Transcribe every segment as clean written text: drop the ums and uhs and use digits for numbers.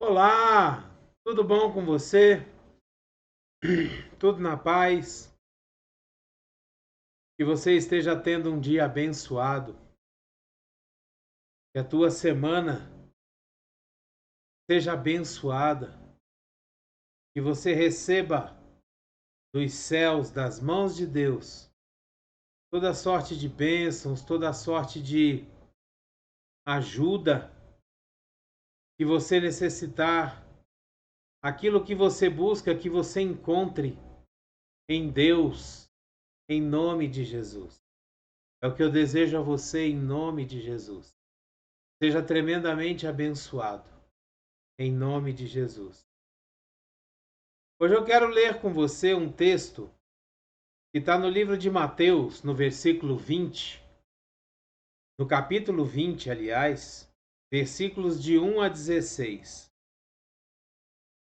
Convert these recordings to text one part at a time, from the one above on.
Olá, tudo bom com você? Tudo na paz? Que você esteja tendo um dia abençoado, que a tua semana seja abençoada, que você receba dos céus, das mãos de Deus, toda sorte de bênçãos, toda sorte de ajuda que você necessitar, aquilo que você busca, que você encontre em Deus, em nome de Jesus. É o que eu desejo a você em nome de Jesus. Seja tremendamente abençoado, em nome de Jesus. Hoje eu quero ler com você um texto que está no livro de Mateus, no versículo 20, no capítulo 20, aliás, versículos de 1 a 16.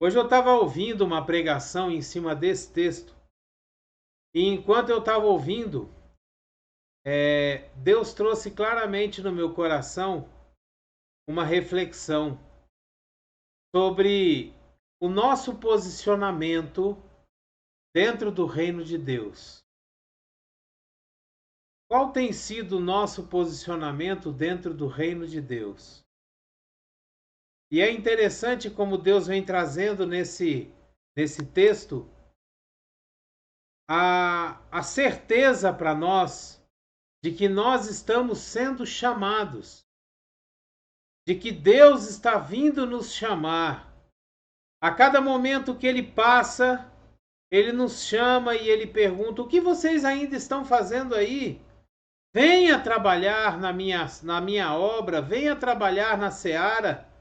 Hoje eu estava ouvindo uma pregação em cima desse texto, e enquanto eu estava ouvindo, Deus trouxe claramente no meu coração uma reflexão sobre o nosso posicionamento dentro do reino de Deus. Qual tem sido o nosso posicionamento dentro do reino de Deus? E é interessante como Deus vem trazendo nesse texto a certeza para nós de que nós estamos sendo chamados, de que Deus está vindo nos chamar. A cada momento que Ele passa, Ele nos chama e Ele pergunta: o que vocês ainda estão fazendo aí? Venha trabalhar na minha obra, venha trabalhar na seara.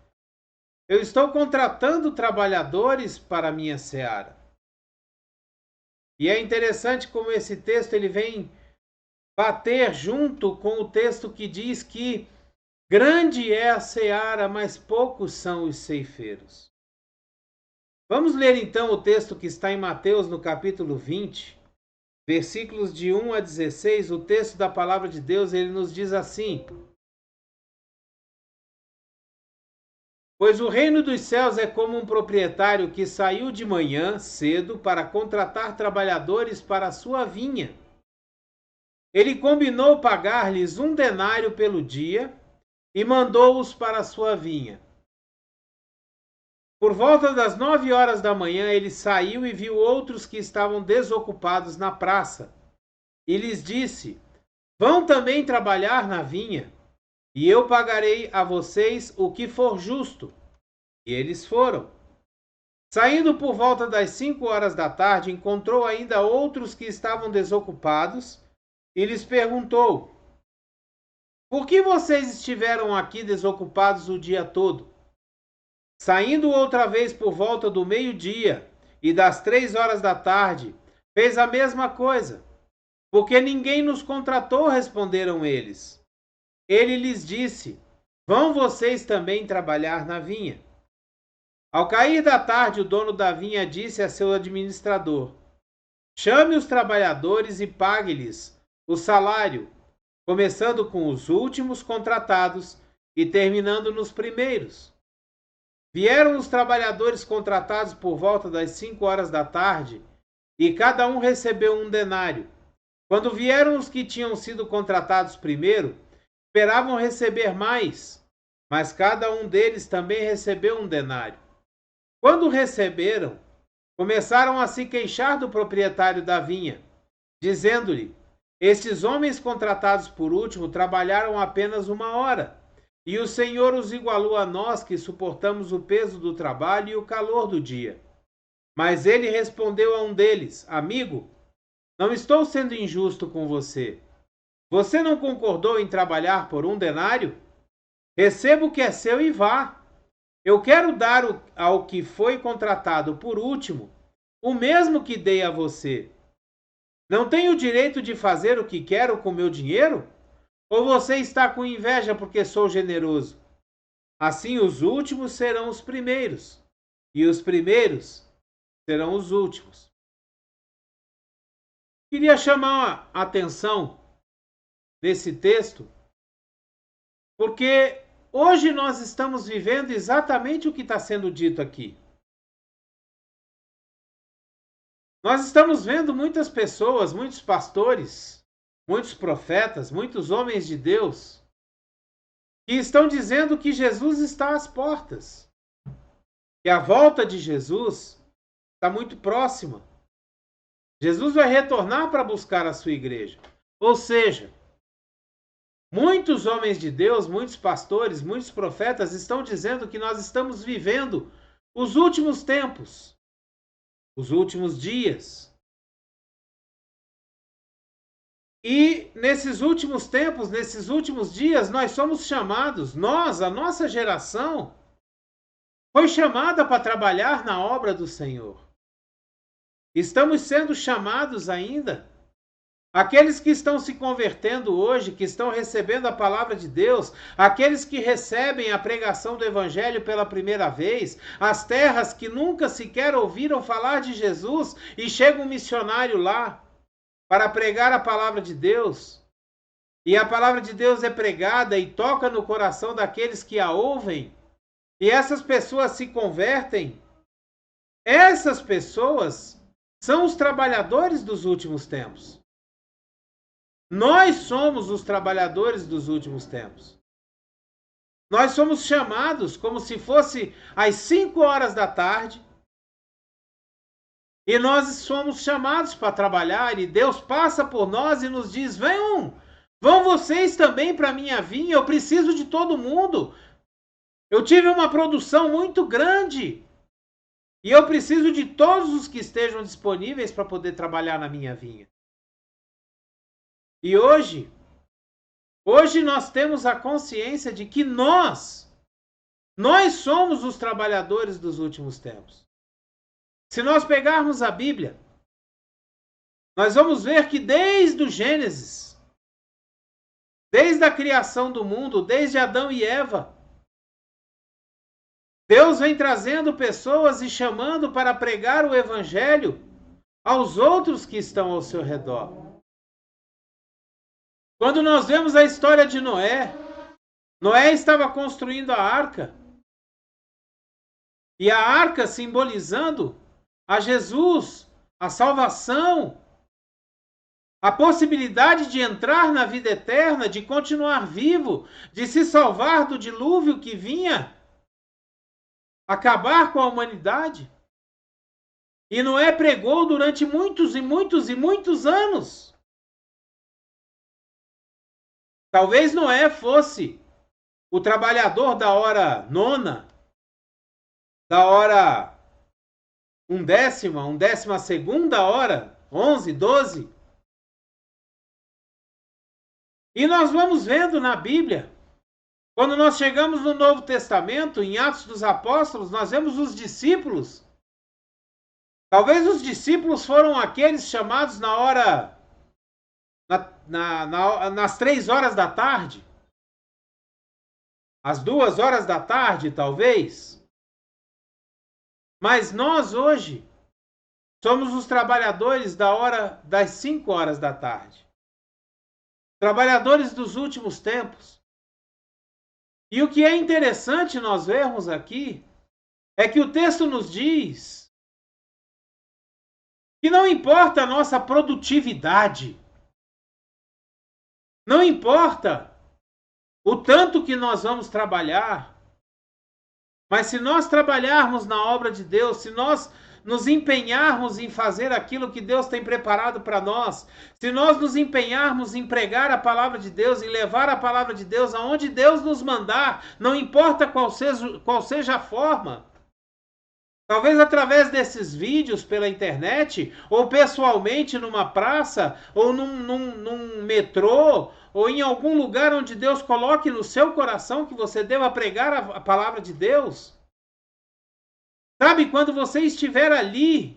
Eu estou contratando trabalhadores para a minha seara. E é interessante como esse texto ele vem bater junto com o texto que diz que grande é a seara, mas poucos são os ceifeiros. Vamos ler então o texto que está em Mateus, no capítulo 20, versículos de 1 a 16. O texto da palavra de Deus, ele nos diz assim: pois o reino dos céus é como um proprietário que saiu de manhã cedo para contratar trabalhadores para a sua vinha. Ele combinou pagar-lhes 1 denário pelo dia e mandou-os para a sua vinha. Por volta das 9 horas da manhã, ele saiu e viu outros que estavam desocupados na praça. E lhes disse: vão também trabalhar na vinha, e eu pagarei a vocês o que for justo. E eles foram. Saindo por volta das 5 horas da tarde, encontrou ainda outros que estavam desocupados e lhes perguntou: por que vocês estiveram aqui desocupados o dia todo? Saindo outra vez por volta do meio-dia e das 3 horas da tarde, fez a mesma coisa. Porque ninguém nos contratou, responderam eles. Ele lhes disse: vão vocês também trabalhar na vinha. Ao cair da tarde, o dono da vinha disse a seu administrador: chame os trabalhadores e pague-lhes o salário, começando com os últimos contratados e terminando nos primeiros. Vieram os trabalhadores contratados por volta das 5 horas da tarde, e cada um recebeu 1 denário. Quando vieram os que tinham sido contratados primeiro, esperavam receber mais, mas cada um deles também recebeu 1 denário. Quando receberam, começaram a se queixar do proprietário da vinha, dizendo-lhe: estes homens contratados por último trabalharam apenas 1 hora, e o Senhor os igualou a nós que suportamos o peso do trabalho e o calor do dia. Mas ele respondeu a um deles: amigo, não estou sendo injusto com você. Você não concordou em trabalhar por 1 denário? Receba o que é seu e vá. Eu quero dar ao que foi contratado por último o mesmo que dei a você. Não tenho o direito de fazer o que quero com meu dinheiro? Ou você está com inveja porque sou generoso? Assim os últimos serão os primeiros, e os primeiros serão os últimos. Queria chamar a atenção nesse texto, porque hoje nós estamos vivendo exatamente o que está sendo dito aqui. Nós estamos vendo muitas pessoas, muitos pastores, muitos profetas, muitos homens de Deus, que estão dizendo que Jesus está às portas, que a volta de Jesus está muito próxima. Jesus vai retornar para buscar a sua igreja. Ou seja, muitos homens de Deus, muitos pastores, muitos profetas estão dizendo que nós estamos vivendo os últimos tempos, os últimos dias. E nesses últimos tempos, nesses últimos dias, nós somos chamados, a nossa geração, foi chamada para trabalhar na obra do Senhor. Estamos sendo chamados ainda. Aqueles que estão se convertendo hoje, que estão recebendo a palavra de Deus, aqueles que recebem a pregação do Evangelho pela primeira vez, as terras que nunca sequer ouviram falar de Jesus e chega um missionário lá para pregar a palavra de Deus, e a palavra de Deus é pregada e toca no coração daqueles que a ouvem, e essas pessoas se convertem. Essas pessoas são os trabalhadores dos últimos tempos. Nós somos os trabalhadores dos últimos tempos. Nós somos chamados como se fosse às 5 horas da tarde. E nós somos chamados para trabalhar. E Deus passa por nós e nos diz: vão vocês também para a minha vinha. Eu preciso de todo mundo. Eu tive uma produção muito grande. E eu preciso de todos os que estejam disponíveis para poder trabalhar na minha vinha. E hoje nós temos a consciência de que nós somos os trabalhadores dos últimos tempos. Se nós pegarmos a Bíblia, nós vamos ver que desde o Gênesis, desde a criação do mundo, desde Adão e Eva, Deus vem trazendo pessoas e chamando para pregar o Evangelho aos outros que estão ao seu redor. Quando nós vemos a história de Noé, Noé estava construindo a arca. E a arca simbolizando a Jesus, a salvação, a possibilidade de entrar na vida eterna, de continuar vivo, de se salvar do dilúvio que vinha acabar com a humanidade. E Noé pregou durante muitos e muitos e muitos anos. Talvez Noé fosse o trabalhador da hora nona, da hora 12ª hora, 11, 12. E nós vamos vendo na Bíblia, quando nós chegamos no Novo Testamento, em Atos dos Apóstolos, nós vemos os discípulos. Talvez os discípulos foram aqueles chamados na hora, nas 3 horas da tarde, às 2 horas da tarde, talvez. Mas nós hoje somos os trabalhadores das 5 horas da tarde. Trabalhadores dos últimos tempos. E o que é interessante nós vermos aqui é que o texto nos diz que não importa a nossa produtividade, não importa o tanto que nós vamos trabalhar, mas se nós trabalharmos na obra de Deus, se nós nos empenharmos em fazer aquilo que Deus tem preparado para nós, se nós nos empenharmos em pregar a palavra de Deus, em levar a palavra de Deus aonde Deus nos mandar, não importa qual seja a forma, talvez através desses vídeos pela internet, ou pessoalmente numa praça, ou num metrô, ou em algum lugar onde Deus coloque no seu coração que você deva pregar a palavra de Deus. Sabe, quando você estiver ali,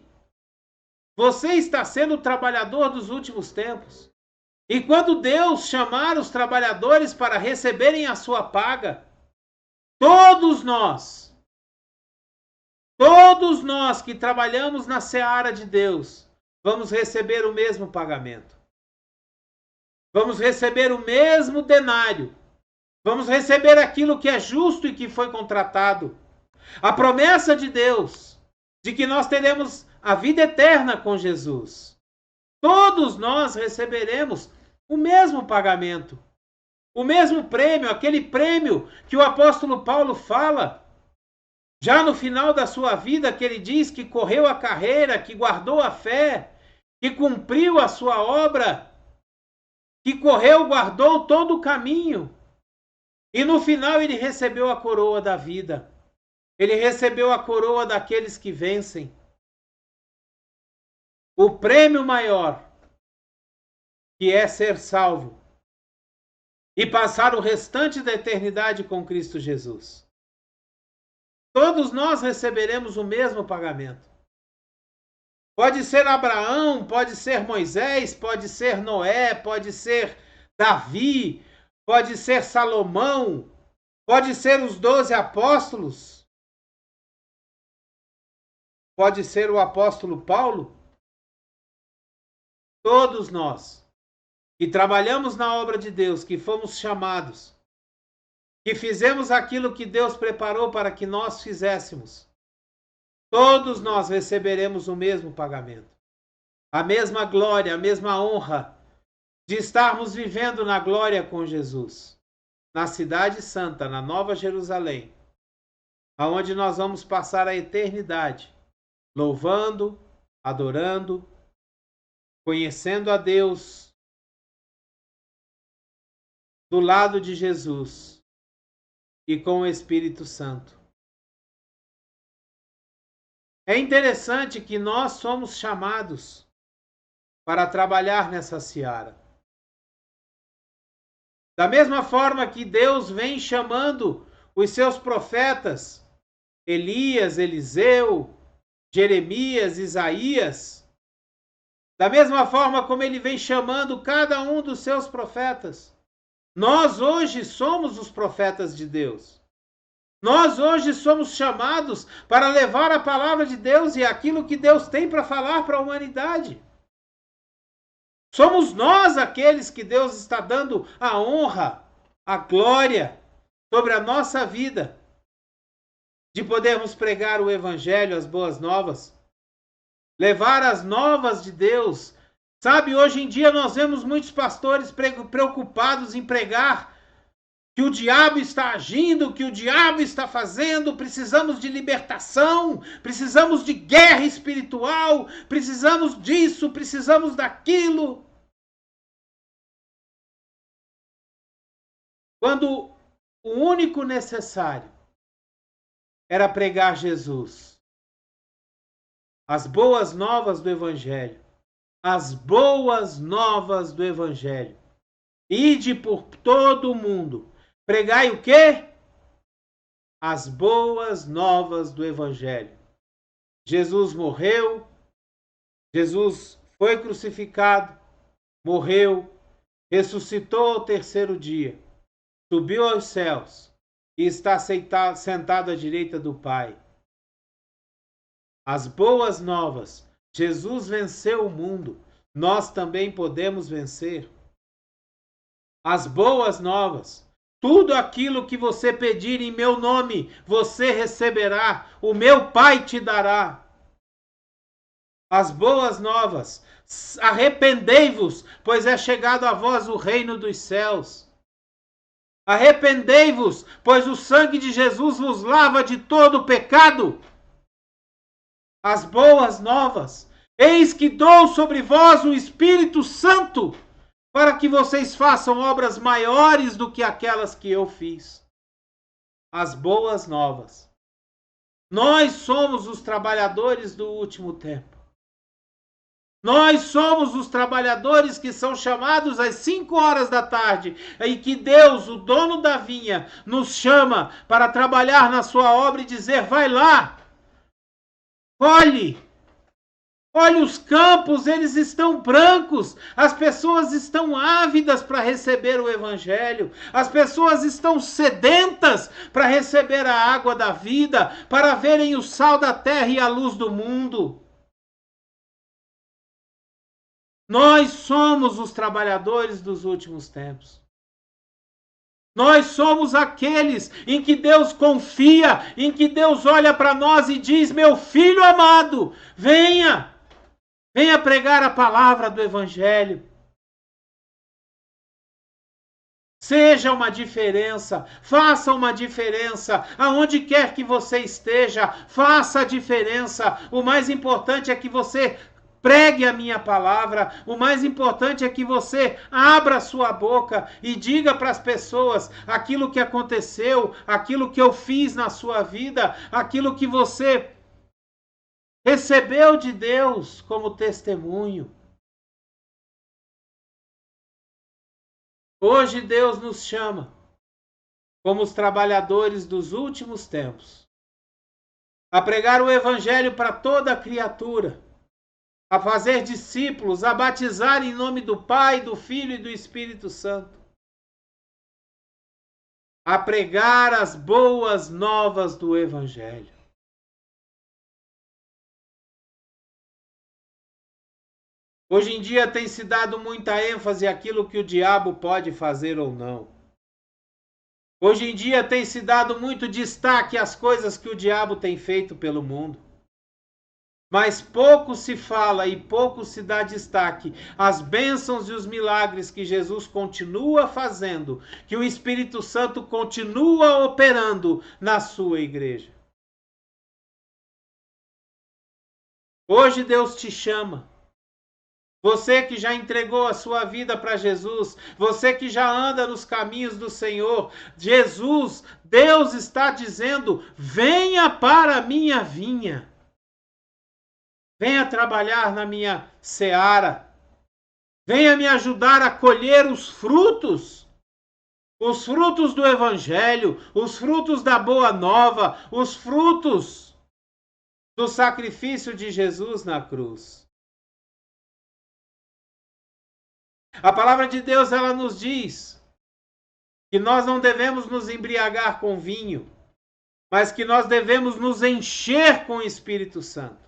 você está sendo o trabalhador dos últimos tempos. E quando Deus chamar os trabalhadores para receberem a sua paga, todos nós que trabalhamos na seara de Deus, vamos receber o mesmo pagamento. Vamos receber o mesmo denário Vamos receber aquilo que é justo e que foi contratado. A promessa de Deus de que nós teremos a vida eterna com Jesus. Todos nós receberemos o mesmo pagamento, o mesmo prêmio, aquele prêmio que o apóstolo Paulo fala já no final da sua vida, que ele diz que correu a carreira, que guardou a fé, que cumpriu a sua obra, que correu, guardou todo o caminho. E no final ele recebeu a coroa da vida. Ele recebeu a coroa daqueles que vencem. O prêmio maior, que é ser salvo e passar o restante da eternidade com Cristo Jesus. Todos nós receberemos o mesmo pagamento. Pode ser Abraão, pode ser Moisés, pode ser Noé, pode ser Davi, pode ser Salomão, pode ser os 12 apóstolos, pode ser o apóstolo Paulo. Todos nós que trabalhamos na obra de Deus, que fomos chamados, que fizemos aquilo que Deus preparou para que nós fizéssemos, todos nós receberemos o mesmo pagamento, a mesma glória, a mesma honra de estarmos vivendo na glória com Jesus, na Cidade Santa, na Nova Jerusalém, aonde nós vamos passar a eternidade, louvando, adorando, conhecendo a Deus, do lado de Jesus e com o Espírito Santo. É interessante que nós somos chamados para trabalhar nessa seara. Da mesma forma que Deus vem chamando os seus profetas, Elias, Eliseu, Jeremias, Isaías, da mesma forma como ele vem chamando cada um dos seus profetas, nós hoje somos os profetas de Deus. Nós hoje somos chamados para levar a palavra de Deus e aquilo que Deus tem para falar para a humanidade. Somos nós aqueles que Deus está dando a honra, a glória sobre a nossa vida, de podermos pregar o Evangelho, as boas novas, levar as novas de Deus. Sabe, hoje em dia nós vemos muitos pastores preocupados em pregar que o diabo está agindo, que o diabo está fazendo, precisamos de libertação, precisamos de guerra espiritual, precisamos disso, precisamos daquilo. Quando o único necessário era pregar Jesus, as boas novas do Evangelho, as boas novas do Evangelho. Ide por todo o mundo. Pregai o quê? As boas novas do Evangelho. Jesus morreu, Jesus foi crucificado, morreu, ressuscitou ao terceiro dia, subiu aos céus e está sentado à direita do Pai. As boas novas. Jesus venceu o mundo. Nós também podemos vencer. As boas novas. Tudo aquilo que você pedir em meu nome, você receberá. O meu Pai te dará. As boas novas. Arrependei-vos, pois é chegado a vós o reino dos céus. Arrependei-vos, pois o sangue de Jesus vos lava de todo o pecado. As boas novas. Eis que dou sobre vós o Espírito Santo, para que vocês façam obras maiores do que aquelas que eu fiz. As boas novas. Nós somos os trabalhadores do último tempo. Nós somos os trabalhadores que são chamados às 5 horas da tarde, e que Deus, o dono da vinha, nos chama para trabalhar na sua obra e dizer: vai lá, colhe. Olha, os campos, eles estão brancos. As pessoas estão ávidas para receber o Evangelho. As pessoas estão sedentas para receber a água da vida, para verem o sal da terra e a luz do mundo. Nós somos os trabalhadores dos últimos tempos. Nós somos aqueles em que Deus confia, em que Deus olha para nós e diz: meu filho amado, venha pregar a palavra do Evangelho. Seja uma diferença, faça uma diferença, aonde quer que você esteja, faça a diferença. O mais importante é que você pregue a minha palavra, o mais importante é que você abra a sua boca e diga para as pessoas aquilo que aconteceu, aquilo que eu fiz na sua vida, aquilo que você recebeu de Deus como testemunho. Hoje Deus nos chama como os trabalhadores dos últimos tempos, a pregar o Evangelho para toda a criatura, a fazer discípulos, a batizar em nome do Pai, do Filho e do Espírito Santo, a pregar as boas novas do Evangelho. Hoje em dia tem se dado muita ênfase àquilo que o diabo pode fazer ou não. Hoje em dia tem se dado muito destaque às coisas que o diabo tem feito pelo mundo. Mas pouco se fala e pouco se dá destaque às bênçãos e os milagres que Jesus continua fazendo, que o Espírito Santo continua operando na sua igreja. Hoje Deus te chama. Você que já entregou a sua vida para Jesus, você que já anda nos caminhos do Senhor, Jesus, Deus está dizendo: venha para a minha vinha. Venha trabalhar na minha seara. Venha me ajudar a colher os frutos do Evangelho, os frutos da Boa Nova, os frutos do sacrifício de Jesus na cruz. A palavra de Deus, ela nos diz que nós não devemos nos embriagar com vinho, mas que nós devemos nos encher com o Espírito Santo.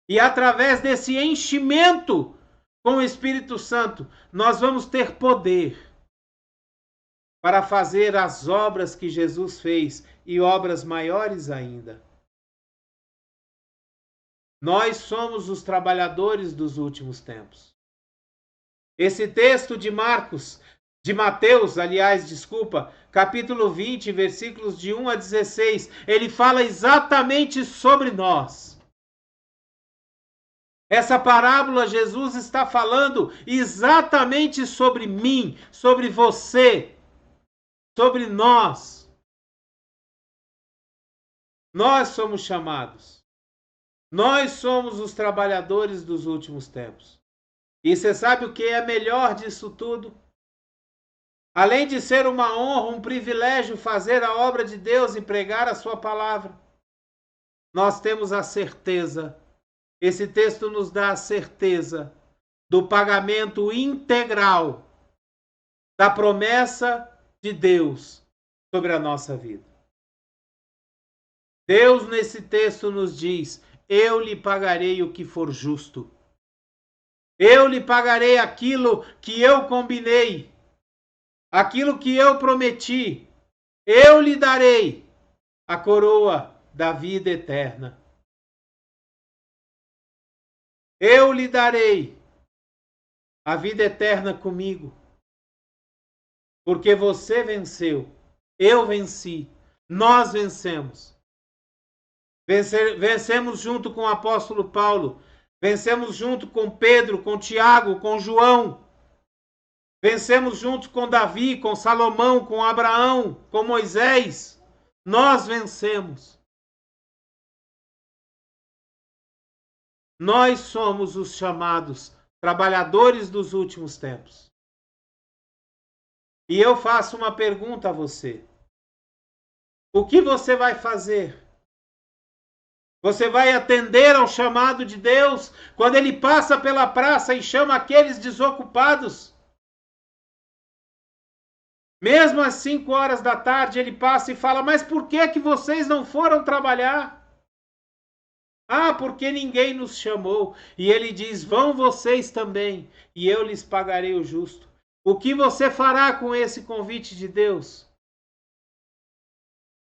E através desse enchimento com o Espírito Santo, nós vamos ter poder para fazer as obras que Jesus fez e obras maiores ainda. Nós somos os trabalhadores dos últimos tempos. Esse texto de Mateus, capítulo 20, versículos de 1 a 16, ele fala exatamente sobre nós. Essa parábola, Jesus está falando exatamente sobre mim, sobre você, sobre nós. Nós somos chamados. Nós somos os trabalhadores dos últimos tempos. E você sabe o que é melhor disso tudo? Além de ser uma honra, um privilégio fazer a obra de Deus e pregar a sua palavra, nós temos a certeza, esse texto nos dá a certeza do pagamento integral da promessa de Deus sobre a nossa vida. Deus nesse texto nos diz: eu lhe pagarei o que for justo. Eu lhe pagarei aquilo que eu combinei, aquilo que eu prometi. Eu lhe darei a coroa da vida eterna. Eu lhe darei a vida eterna comigo. Porque você venceu, eu venci, nós vencemos. Vencemos junto com o apóstolo Paulo. Vencemos junto com Pedro, com Tiago, com João. Vencemos junto com Davi, com Salomão, com Abraão, com Moisés. Nós vencemos. Nós somos os chamados trabalhadores dos últimos tempos. E eu faço uma pergunta a você. O que você vai fazer? Você vai atender ao chamado de Deus quando Ele passa pela praça e chama aqueles desocupados? Mesmo às 5 horas da tarde, Ele passa e fala: mas por que vocês não foram trabalhar? Ah, porque ninguém nos chamou. E Ele diz: vão vocês também, e eu lhes pagarei o justo. O que você fará com esse convite de Deus?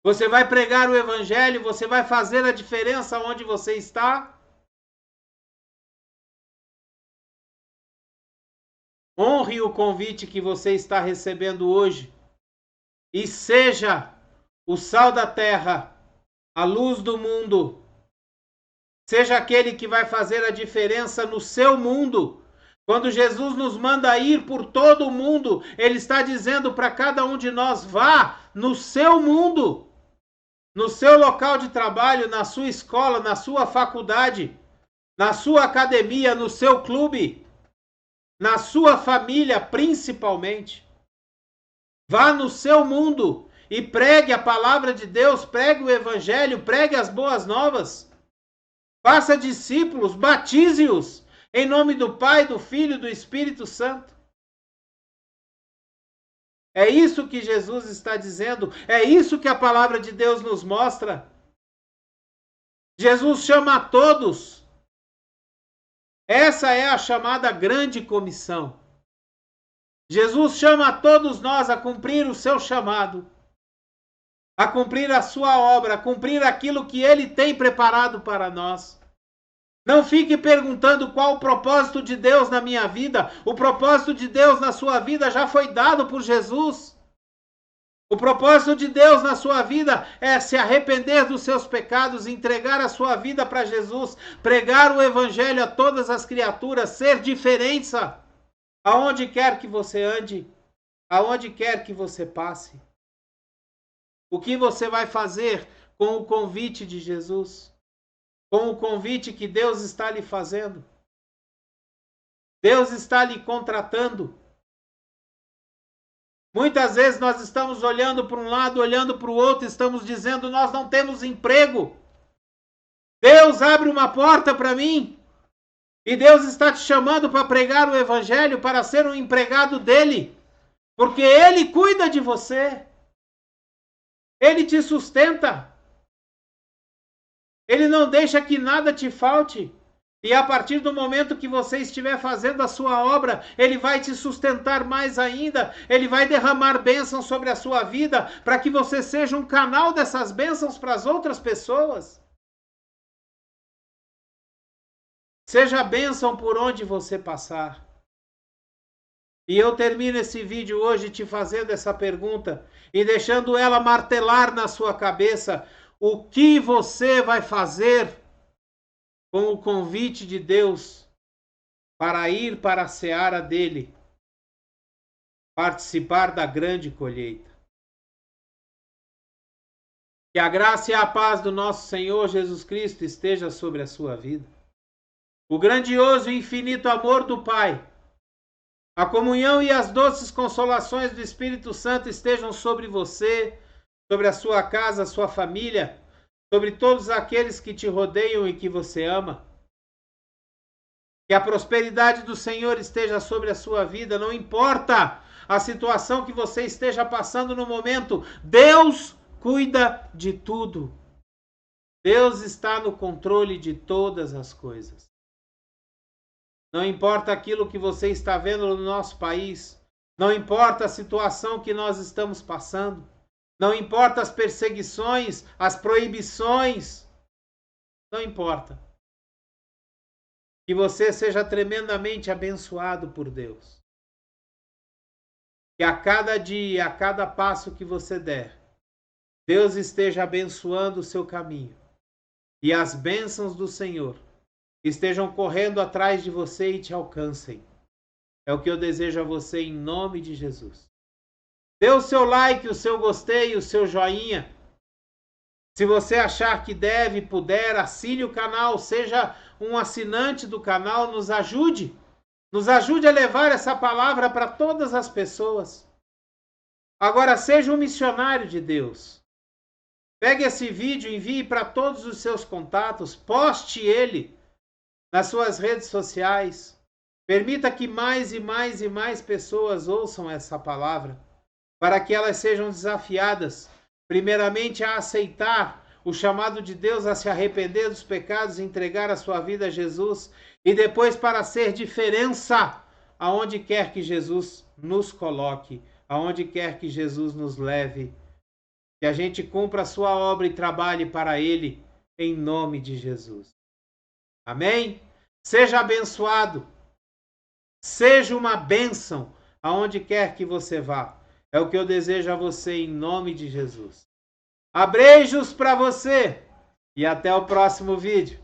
Você vai pregar o evangelho? Você vai fazer a diferença onde você está? Honre o convite que você está recebendo hoje e seja o sal da terra, a luz do mundo. Seja aquele que vai fazer a diferença no seu mundo. Quando Jesus nos manda ir por todo o mundo, Ele está dizendo para cada um de nós: vá no seu mundo, no seu local de trabalho, na sua escola, na sua faculdade, na sua academia, no seu clube, na sua família principalmente. Vá no seu mundo e pregue a palavra de Deus, pregue o evangelho, pregue as boas novas. Faça discípulos, batize-os em nome do Pai, do Filho e do Espírito Santo. É isso que Jesus está dizendo, é isso que a palavra de Deus nos mostra. Jesus chama a todos. Essa é a chamada grande comissão. Jesus chama a todos nós a cumprir o seu chamado, a cumprir a sua obra, a cumprir aquilo que Ele tem preparado para nós. Não fique perguntando qual o propósito de Deus na minha vida. O propósito de Deus na sua vida já foi dado por Jesus. O propósito de Deus na sua vida é se arrepender dos seus pecados, entregar a sua vida para Jesus, pregar o evangelho a todas as criaturas, ser diferença aonde quer que você ande, aonde quer que você passe. O que você vai fazer com o convite de Jesus? Com o convite que Deus está lhe fazendo? Deus está lhe contratando. Muitas vezes nós estamos olhando para um lado, olhando para o outro, estamos dizendo: nós não temos emprego. Deus abre uma porta para mim. E Deus está te chamando para pregar o evangelho, para ser um empregado dele. Porque Ele cuida de você. Ele te sustenta. Ele não deixa que nada te falte. E a partir do momento que você estiver fazendo a sua obra, Ele vai te sustentar mais ainda. Ele vai derramar bênçãos sobre a sua vida, para que você seja um canal dessas bênçãos para as outras pessoas. Seja bênção por onde você passar. E eu termino esse vídeo hoje te fazendo essa pergunta e deixando ela martelar na sua cabeça: o que você vai fazer com o convite de Deus para ir para a seara dele, participar da grande colheita? Que a graça e a paz do nosso Senhor Jesus Cristo esteja sobre a sua vida. O grandioso e infinito amor do Pai, a comunhão e as doces consolações do Espírito Santo estejam sobre você, sobre a sua casa, a sua família, sobre todos aqueles que te rodeiam e que você ama. Que a prosperidade do Senhor esteja sobre a sua vida, não importa a situação que você esteja passando no momento, Deus cuida de tudo. Deus está no controle de todas as coisas. Não importa aquilo que você está vendo no nosso país, não importa a situação que nós estamos passando, não importa as perseguições, as proibições, não importa. Que você seja tremendamente abençoado por Deus. Que a cada dia, a cada passo que você der, Deus esteja abençoando o seu caminho. E as bênçãos do Senhor estejam correndo atrás de você e te alcancem. É o que eu desejo a você em nome de Jesus. Dê o seu like, o seu gostei, o seu joinha. Se você achar que deve, puder, assine o canal, seja um assinante do canal, nos ajude. Nos ajude a levar essa palavra para todas as pessoas. Agora, seja um missionário de Deus. Pegue esse vídeo, envie para todos os seus contatos, poste ele nas suas redes sociais. Permita que mais e mais e mais pessoas ouçam essa palavra, para que elas sejam desafiadas, primeiramente a aceitar o chamado de Deus a se arrepender dos pecados e entregar a sua vida a Jesus, e depois para ser diferença aonde quer que Jesus nos coloque, aonde quer que Jesus nos leve. Que a gente cumpra a sua obra e trabalhe para Ele, em nome de Jesus. Amém? Seja abençoado. Seja uma bênção aonde quer que você vá. É o que eu desejo a você em nome de Jesus. Abreijos para você e até o próximo vídeo.